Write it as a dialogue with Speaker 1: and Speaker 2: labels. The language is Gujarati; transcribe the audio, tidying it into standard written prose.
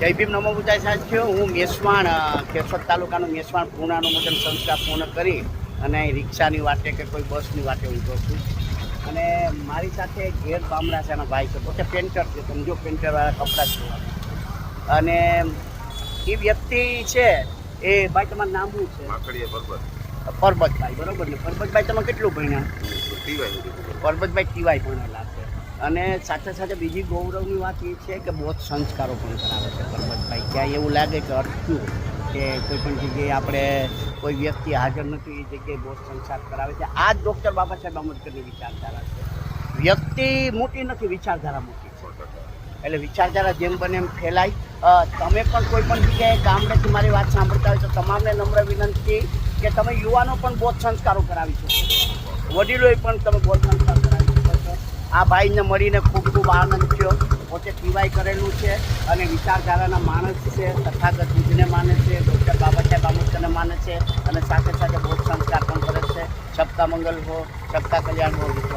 Speaker 1: જય ભીમ નમો બુદ્ધાય સાથીઓ, હું મેસવાણ કેશોદ તાલુકાનું મેસવાણ પૂર્ણાનું મોટન સંસ્કાર પૂર્ણ કરી અને રિક્ષાની વાટે કે કોઈ બસની વાટે ઊભો છું. અને મારી સાથે ઘેર બામડા છે, એના ભાઈ છે, પોતે પેન્ટર છે, સમજો પેન્ટરવાળા કપડાં છે. અને એ વ્યક્તિ છે એ ભાઈ તમારું નામ શું છે? પરબતભાઈ, બરોબર ને? પરબતભાઈ તમે કેટલું ભણ્યા? પરબતભાઈ ટીવાય ભણેલા છે. અને સાથે સાથે બીજી ગૌરવની વાત એ છે કે બહુ જ સંસ્કારો પણ કરાવે છે પરબતભાઈ. ક્યાંય એવું લાગે કે અટક્યું કે કોઈ પણ જગ્યાએ આપણે કોઈ વ્યક્તિ હાજર નથી એ જગ્યાએ બહુ સંસ્કાર કરાવે છે. આ જ ડૉક્ટર બાબા સાહેબ આંબેડકરની વિચારધારા છે. વ્યક્તિ મોટી નથી, વિચારધારા મોટી છે. એટલે વિચારધારા જેમ બને એમ ફેલાય. તમે પણ કોઈ પણ જગ્યાએ ગામડેથી મારી વાત સાંભળતા હોય તો તમામને નમ્ર વિનંતી કે તમે યુવાનો પણ બહુ સંસ્કારો કરાવી શકો, વડીલોએ પણ તમે બહુ સંસ્કાર કરાવી શકો છો. આ ભાઈને મળીને ખૂબ ખૂબ આનંદ થયો. પોતે ટીવાય કરેલું છે અને વિચારધારાના માણસ છે, તથાગત બુદ્ધને માને છે, ડૉક્ટર બાબા સાહેબ આંબેડકરને માને છે અને સાથે સાથે બહુ સંસ્કાર પણ કરે છે. સબકા મંગલ હો, સબકા કલ્યાણ હો, વિશ્વ